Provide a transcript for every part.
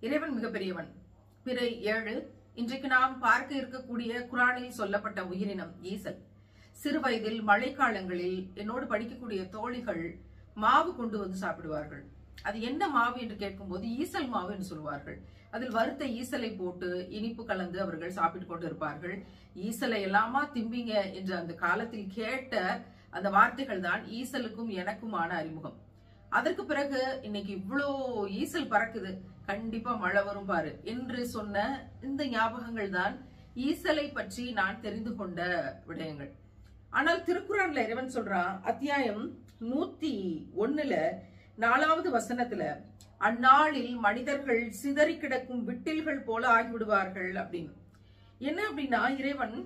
இறைவன் மிகப்பெரியவன். பிறை 7. இன்றைக்கு நாம் பார்க்க இருக்கக்கூடிய குரானில் சொல்லப்பட்ட உயிரினம் ஈசல். சிறு வயதில் மழைக்காலங்களில் என்னோடு படிக்கக்கூடிய தோழிகள் மாவு கொண்டு வந்து சாப்பிடுவார்கள். அது என்ன மாவு என்று கேட்கும்போது ஈசல் மாவு என்று சொல்வார்கள். அதில் வறுத்த ஈசலை போட்டு இனிப்பு கலந்து அவர்கள் சாப்பிட்டு கொண்டு இருப்பார்கள். ஈசலை எல்லாமா திம்பிங்க என்று அந்த காலத்தில் கேட்ட அந்த வார்த்தைகள் தான் ஈசலுக்கும் எனக்குமான அறிமுகம். அதற்கு பிறகு இன்னைக்கு இவ்வளோ ஈசல் பறக்குது, கண்டிப்பா மழை வரும் பாரு என்று சொன்ன இந்த ஞாபகங்கள் தான் ஈசலை பற்றி நான் தெரிந்து கொண்ட விடயங்கள். ஆனால் திருக்குறான்ல இறைவன் சொல்றான், அத்தியாயம் 101 4வது வசனத்துல, அந்நாளில் மனிதர்கள் சிதறி கிடக்கும் விட்டில்கள் போல ஆகிவிடுவார்கள் அப்படின்னு. என்ன அப்படின்னா, இறைவன்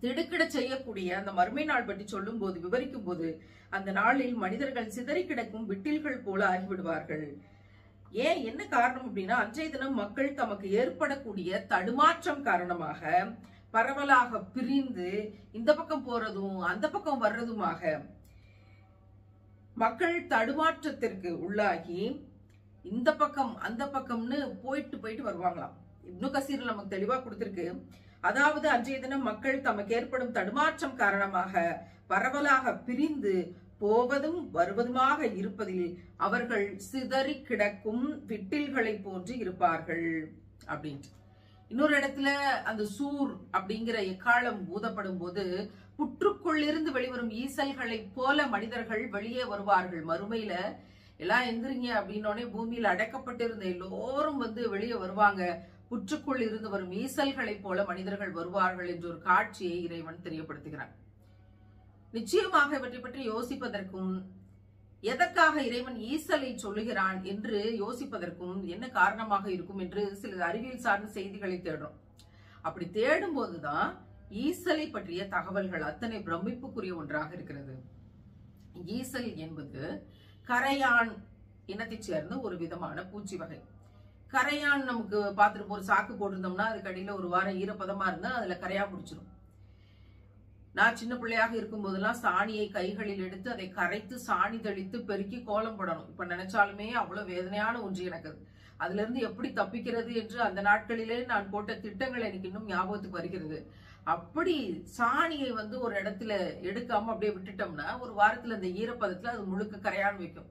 திடுக்கிட செய்யக்கூடிய அந்த மறுமை நாள் பற்றி சொல்லும் போது, விவரிக்கும் போது, அந்த நாளில் மனிதர்கள் சிதறி கிடக்கும் விட்டில்கள் போல ஆகிவிடுவார்கள். ஏன், என்ன காரணம் அப்படின்னா, அன்றைய தினம் மக்கள் தமக்கு ஏற்படக்கூடிய தடுமாற்றம் காரணமாக பரவலாக பிரிந்து இந்த பக்கம் போறதும் அந்த பக்கம் வர்றதுமாக மக்கள் தடுமாற்றத்திற்கு உள்ளாகி இந்த பக்கம் அந்த பக்கம்னு போயிட்டு வருவாங்களாம். இப்னு கசீர் நமக்கு தெளிவா கொடுத்திருக்கு. அதாவது அன்றைய தினம் மக்கள் தமக்கு ஏற்படும் தடுமாற்றம் காரணமாக பரவலாக பிரிந்து போவதும் வருவதுமாக இருப்பதில் அவர்கள் சிதறி கிடக்கும் விட்டில்களை போன்று இருப்பார்கள் அப்படின்ட்டு. இன்னொரு இடத்துல அந்த சூர் அப்படிங்கிற எக்காலம் ஊதப்படும் போது புற்றுக்குள்ளிருந்து வெளிவரும் ஈசல்களை போல மனிதர்கள் வெளியே வருவார்கள். மறுமையில எல்லாம் எந்திரிங்க அப்படின்னோடனே பூமியில் அடைக்கப்பட்டிருந்த எல்லோரும் வெளியே வருவாங்க. புற்றுக்குள் இருந்து வரும் ஈசல்களை போல மனிதர்கள் வருவார்கள் என்ற ஒரு காட்சியை இறைவன் தெரியப்படுத்துகிறார். நிச்சயமாக இவற்றை பற்றி யோசிப்பதற்கும், எதற்காக இறைவன் ஈசலை சொல்லுகிறான் என்று யோசிப்பதற்கும் என்ன காரணமாக இருக்கும் என்று சில அறிவியல் சார்ந்த செய்திகளை தேடுறோம். அப்படி தேடும் போதுதான் ஈசலை பற்றிய தகவல்கள் அத்தனை பிரமிப்புக்குரிய ஒன்றாக இருக்கிறது. ஈசல் என்பது கரையான் இனத்தைச் சேர்ந்த ஒரு விதமான பூச்சி வகை. கரையான் நமக்கு பார்த்துட்டு ஒரு சாக்கு போட்டிருந்தோம்னா அதுக்கு அடியில ஒரு வாரம் ஈரப்பதமா இருந்தா அதுல கரையா பிடிச்சிடும். நான் சின்ன பிள்ளையாக இருக்கும் போதெல்லாம் சாணியை கைகளில் எடுத்து அதை கரைத்து சாணி தெளித்து பெருக்கி கோலம் போடணும். இப்ப நினைச்சாலுமே அவ்வளவு வேதனையான ஒன்று எனக்கு. அதுல இருந்து எப்படி தப்பிக்கிறது என்று அந்த நாட்களிலே நான் போட்ட திட்டங்கள் எனக்கு இன்னும் ஞாபகத்துக்கு வருகிறது. அப்படி சாணியை ஒரு இடத்துல எடுக்காம அப்படியே விட்டுட்டோம்னா ஒரு வாரத்துல அந்த ஈரப்பதத்துல அது முழுக்க கரையான் வைக்கும்.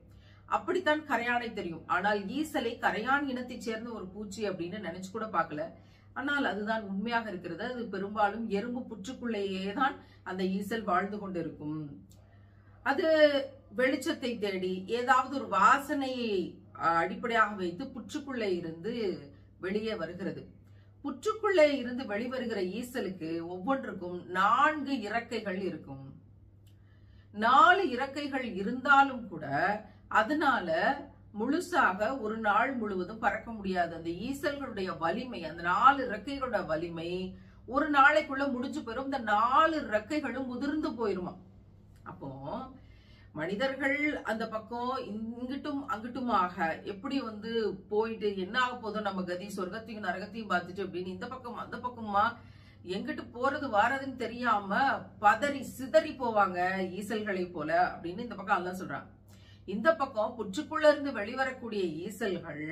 அப்படித்தான் கரையானை தெரியும். ஆனால் ஈசலை கரையான் இனத்தை சேர்ந்த ஒரு பூச்சி அப்படின்னு நினைச்சு கூட பார்க்கல. ஆனால் அதுதான் உண்மையாக இருக்கிறது. அது பெரும்பாலும் எறும்பு புற்றுக்குள்ளேயே தான் அந்த ஈசல் வாழ்ந்து கொண்டிருக்கும். அது வெளிச்சத்தை தேடி ஏதாவது ஒரு வாசனையை அடிப்படையாக வைத்து புற்றுக்குள்ளே இருந்து வெளியே வருகிறது. புற்றுக்குள்ளே இருந்து வெளிவருகிற ஈசலுக்கு ஒவ்வொன்றுக்கும் 4 இறக்கைகள் இருக்கும். 4 இறக்கைகள் இருந்தாலும் கூட அதனால முழுசாக ஒரு நாள் முழுவதும் பறக்க முடியாது. அந்த ஈசல்களுடைய வலிமை, அந்த 4 இறக்கைகளோட வலிமை ஒரு நாளைக்குள்ள முடிஞ்சு போயிடும். இந்த 4 இறக்கைகளும் முதிர்ந்து போயிருமா. அப்போ மனிதர்கள் அந்த பக்கம் இங்கிட்டும் அங்கிட்டுமாக எப்படி போயிட்டு என்ன ஆக போதும் நம்ம கதி, சொர்க்கத்தையும் நரகத்தையும் பார்த்துட்டு அப்படின்னு இந்த பக்கம் அந்த பக்கமா எங்கிட்டு போறது வாரதுன்னு தெரியாம பதறி சிதறி போவாங்க ஈசல்களை போல அப்படின்னு இந்த பக்கம் அல்லாஹ் சொல்றான். இந்த பக்கம் புற்றுக்குள்ள இருந்து வெளிவரக்கூடிய ஈசல்கள்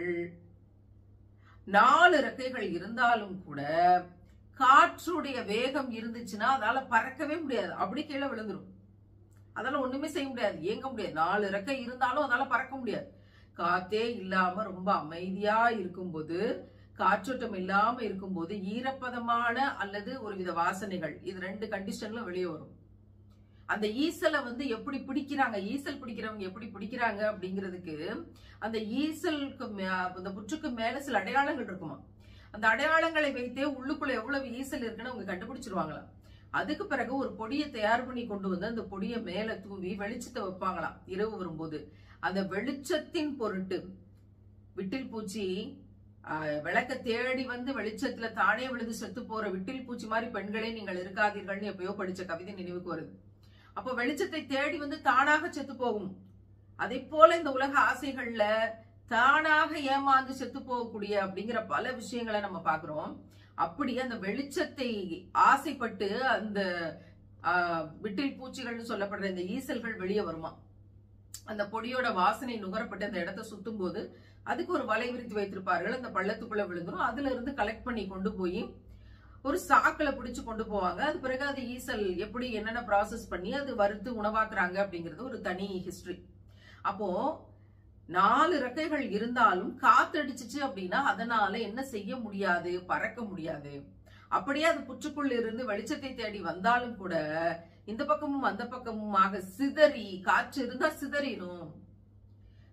4 இறக்கைகள் இருந்தாலும் கூட காற்றுடைய வேகம் இருந்துச்சுன்னா அதால பறக்கவே முடியாது, அப்படி கீழே விழுந்துரும். அதால ஒண்ணுமே செய்ய முடியாது, இயங்க முடியாது. 4 இறக்கை இருந்தாலும் அதால பறக்க முடியாது. காத்தே இல்லாம ரொம்ப அமைதியா இருக்கும்போது, காற்றோட்டம் இல்லாம இருக்கும்போது ஈரப்பதமான அல்லது ஒருவித வாசனைகள், இது 2 கண்டிஷன்ல வெளியே வரும். அந்த ஈசலை எப்படி பிடிக்கிறாங்க, ஈசல் பிடிக்கிறவங்க எப்படி பிடிக்கிறாங்க அப்படிங்கிறதுக்கு அந்த ஈசலுக்கு அந்த புற்றுக்கு மேல சில அடையாளங்கள் இருக்குமா. அந்த அடையாளங்களை வைத்தே உள்ளுக்குள்ள எவ்வளவு ஈசல் இருக்குன்னு அவங்க கண்டுபிடிச்சிருவாங்களாம். அதுக்கு பிறகு ஒரு பொடியை தயார் பண்ணி கொண்டு அந்த பொடியை மேல தூவி வெளிச்சத்தை வைப்பாங்களாம். இரவு வரும்போது அந்த வெளிச்சத்தின் பொருட்டு விட்டில் பூச்சி விளக்க தேடி வெளிச்சத்துல தானே விழுந்து செத்து போற விட்டில் பூச்சி மாதிரி பெண்களே நீங்கள் இருக்காதீர்கள்னு எப்பயோ படிச்ச கவிதை நினைவுக்கு வருது. அப்போ வெளிச்சத்தை தேடி தானாக செத்து போகும். அதே போல இந்த உலக ஆசைகள்ல தானாக ஏமாந்து செத்து போகக்கூடிய அப்படிங்கிற பல விஷயங்களை நம்ம பாக்குறோம். அப்படி அந்த வெளிச்சத்தை ஆசைப்பட்டு அந்த விட்டில் பூச்சிகள்னு சொல்லப்படுற இந்த ஈசல்கள் வெளியே வருமா. அந்த பொடியோட வாசனை நுகரப்பட்டு அந்த இடத்தை சுத்தும் போது அதுக்கு ஒரு வலை விரித்து வைத்திருப்பார்கள். அந்த பள்ளத்துக்குள்ள விழுந்துரும். அதுல இருந்து கலெக்ட் பண்ணி கொண்டு போய் ஒரு சாக்குல பிடிச்சு கொண்டு போவாங்க. அது பிறகு அது ஈசல் எப்படி என்னென்ன ப்ராசஸ் பண்ணி அது வறுத்து உணவாக்குறாங்க அப்படிங்கிறது ஒரு தனி ஹிஸ்டரி. அப்போ 4 ரெக்கைகள் இருந்தாலும் காத்தடிச்சிச்சு அப்படின்னா அதனால என்ன செய்ய முடியாது, பறக்க முடியாது. அப்படியே அது புற்றுக்குள்ள இருந்து வெளிச்சத்தை தேடி வந்தாலும் கூட இந்த பக்கமும் அந்த பக்கமுமாக சிதறி, காற்று இருந்தா சிதறிடும்.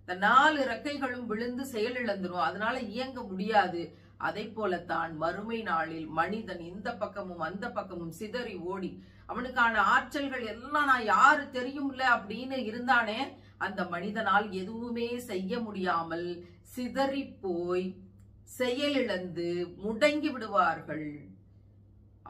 இந்த 4 ரெக்கைகளும் விழுந்து செயலிழந்துரும். அதனால இயங்க முடியாது. அதை போலத்தான் மறுமை நாளில் மனிதன் இந்த பக்கமும் அந்த பக்கமும் சிதறி ஓடி அவனுக்கான ஆற்றல்கள் எல்லாம் நான் யாரு தெரியும்ல அப்படின்னு இருந்தானே, அந்த மனிதனால் எதுவுமே செய்ய முடியாமல் சிதறி போய் செயலிழந்து முடங்கி விடுவார்கள்.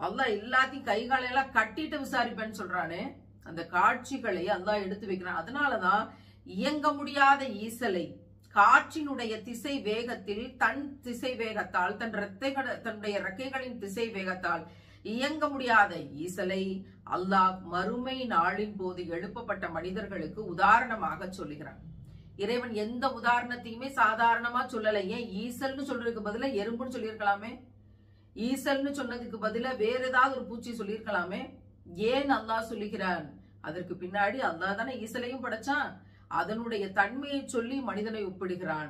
அல்லாஹ் எல்லாத்தையும் கைகாலையெல்லாம் கட்டிட்டு விசாரிப்பேன்னு சொல்றானே, அந்த காட்சிகளை அல்லாஹ் எடுத்து வைக்கிறான். அதனாலதான் இயங்க முடியாத ஈசலை காற்றினுடைய திசை வேகத்தில் தன் திசை வேகத்தால் தன்னுடைய ரெக்கைகளின் திசை வேகத்தால் இயங்க முடியாத ஈசலை அல்லாஹ் மறுமை நாளின் போது எழுப்பப்பட்ட மனிதர்களுக்கு உதாரணமாக சொல்லுகிறான். இறைவன் எந்த உதாரணத்தையுமே சாதாரணமா சொல்லல. ஏன் ஈசல்னு சொல்றதுக்கு பதிலா எறும்புன்னு சொல்லியிருக்கலாமே, ஈசல்னு சொன்னதுக்கு பதிலா வேற ஏதாவது ஒரு பூச்சி சொல்லியிருக்கலாமே. ஏன் அல்லாஹ் சொல்லுகிறான்? அதற்கு பின்னாடி அல்லாஹ் தானே ஈசலையும் படைச்சான். அதனுடைய தன்மையை சொல்லி மனிதனை ஒப்பிடுகிறான்.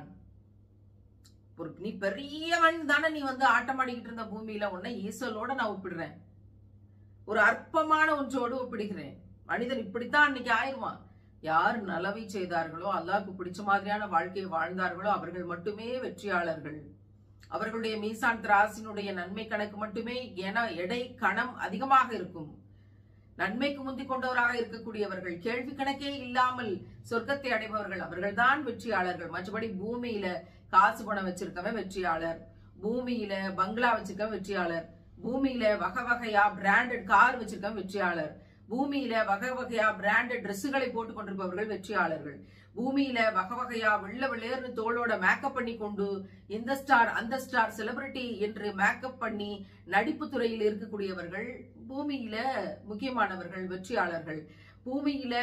நீ பெரியவன் தானே, நீ ஆட்டமாடிக்கிட்டு இருந்த பூமியில உன்னை ஈசலோட நான் ஒப்பிடுறேன், ஒரு அற்பமான ஒன்றோடு ஒப்பிடுகிறேன். மனிதன் இப்படித்தான் அன்னைக்கு ஆயிருவான். யார் நலவை செய்தார்களோ, அல்லாஹ்க்கு பிடிச்ச மாதிரியான வாழ்க்கையை வாழ்ந்தார்களோ அவர்கள் மட்டுமே வெற்றியாளர்கள். அவர்களுடைய மீசான் திராசினுடைய நன்மை கணக்கு மட்டுமே எடை கணம் அதிகமாக இருக்கும். நன்மைக்கு முந்தி கொண்டவராக இருக்கக்கூடியவர்கள், கேள்வி கணக்கே இல்லாமல் சொர்க்கத்தை அடைபவர்கள், அவர்கள் தான் வெற்றியாளர்கள். மற்றபடி பூமியில காசு பணம் வச்சிருக்கவன் வெற்றியாளர், பூமியில பங்களா வச்சிருக்கவன் வெற்றியாளர், பூமியில வகை வகையா பிராண்டட் கார் வச்சிருக்கவன் வெற்றியாளர், பூமியில வகை வகையா பிராண்டட் ட்ரெஸ்ஸுகளை போட்டுக் கொண்டிருப்பவர்கள் வெற்றியாளர்கள், பூமியில வகை வகையா வெள்ள வெள்ளேர்னு தோளோட மேக்கப் பண்ணி கொண்டு இந்த ஸ்டார் அந்த ஸ்டார் செலிபிரிட்டி என்று மேக்கப் பண்ணி நடிப்பு துறையில் இருக்கக்கூடியவர்கள் பூமியில முக்கியமானவர்கள், வெற்றியாளர்கள். பூமியில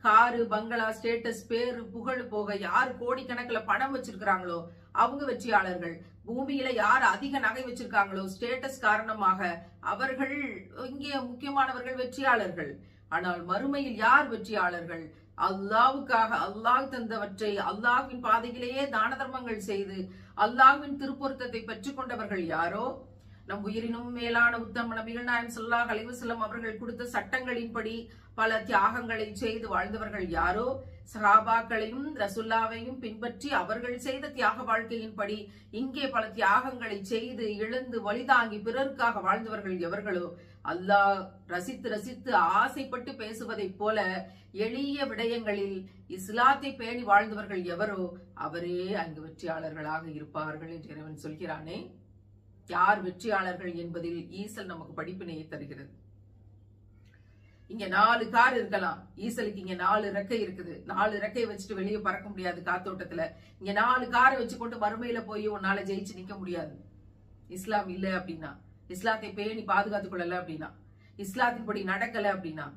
காரு பங்களா ஸ்டேட்டஸ் பேரு புகழ் போக யார் கோடிக்கணக்கில் பணம் வச்சிருக்கிறாங்களோ அவங்க வெற்றியாளர்கள். பூமியில யார் அதிக நகை வச்சிருக்காங்களோ ஸ்டேட்டஸ் காரணமாக அவர்கள் இங்கே முக்கியமானவர்கள், வெற்றியாளர்கள். ஆனால் மறுமையில் யார் வெற்றியாளர்கள்? அல்லாஹ்வுக்காக அல்லாஹ் தந்தவற்றை அல்லாஹ்வின் பாதையிலேயே தான தர்மங்கள் செய்து அல்லாஹ்வின் திருப்பொருத்தத்தை பெற்றுக் கொண்டவர்கள் யாரோ, நம் உயிரினும் மேலான உத்தம நபிகள் நாயகம் ஸல்லல்லாஹு அலைஹி வஸல்லம் அவர்கள் கொடுத்த சட்டங்களின்படி பல தியாகங்களை செய்து வாழ்ந்தவர்கள் யாரோ, சஹாபாக்களையும் ரசூலுல்லாவையும் பின்பற்றி அவர்கள் செய்த தியாக வாழ்க்கையின்படி இங்கே பல தியாகங்களை செய்து இழந்து வலிதாங்கி பிறருக்காக வாழ்ந்தவர்கள் எவர்களோ, அல்லாஹ் ரசித்து ரசித்து ஆசைப்பட்டு பேசுவதை போல எளிய விடயங்களில் இஸ்லாத்தை பேணி வாழ்ந்தவர்கள் எவரோ அவரே அங்கு வெற்றியாளர்களாக இருப்பார்கள் என்று இறைவன் சொல்கிறானே. யார் வெற்றியாளர்கள் என்பதில் ஈசல் நமக்கு படிப்பினையை தருகிறது. இங்க 4 கார் இருக்கலாம், ஈசலுக்கு இங்க 4 ரெக்கை இருக்குது. 4 ரெக்கை வச்சுட்டு வெளியே பறக்க முடியாது காத்தோட்டத்துல. இங்க 4 காரை வச்சு கொண்டு மறுமையில போய் உன்னால ஜெயிச்சு நிக்க முடியாது. இஸ்லாம் இல்ல அப்படின்னா, இஸ்லாத்தை பேணி பாதுகாத்துக் கொள்ளல அப்படின்னா, இஸ்லாத்தின்படி நடக்கல அப்படின்னா,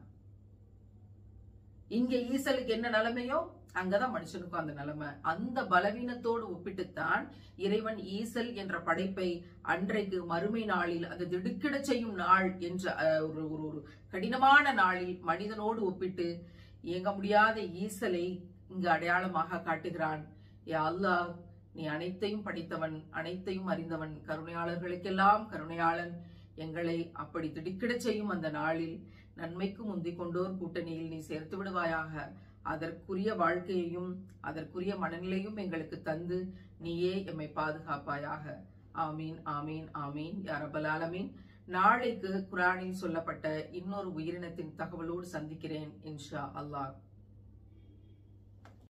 இங்க ஈசலுக்கு என்ன நிலைமையோ அங்கதான் மனுஷனுக்கும் அந்த நிலைமை. அந்த பலவீனத்தோடு ஒப்பிட்டுத்தான் இறைவன் ஈசல் என்ற படைப்பை அன்றைக்கு மறுமை நாளில் அந்த திடுக்கிட செய்யும் நாள் என்ற ஒரு கடினமான நாளில் மனிதனோடு ஒப்பிட்டு இயங்க முடியாத ஈசலை இங்கு அடையாளமாக காட்டுகிறான். யா அல்லாஹ், நீ அனைத்தையும் படித்தவன், அனைத்தையும் அறிந்தவன், கருணையாளர்களுக்கெல்லாம் கருணையாளன். எங்களை அப்படி திடுக்கிட செய்யும் அந்த நாளில் நன்மைக்கு முந்திக் கொண்டோர் கூட்டணியில் நீ சேர்த்து விடுவாயாக. அதற்குரிய வாழ்க்கையையும் அதற்குரிய மனநிலையும் எங்களுக்கு தந்து நீயே எம்மை பாதுகாப்பாயாக. ஆமீன் ஆமீன் ஆமீன் யா ரப்பல் ஆலமீன். நாளைக்கு குர்ஆனில் சொல்லப்பட்ட இன்னொரு உயிரினத்தின் தகவலோடு சந்திக்கிறேன் இன்ஷா அல்லாஹ்.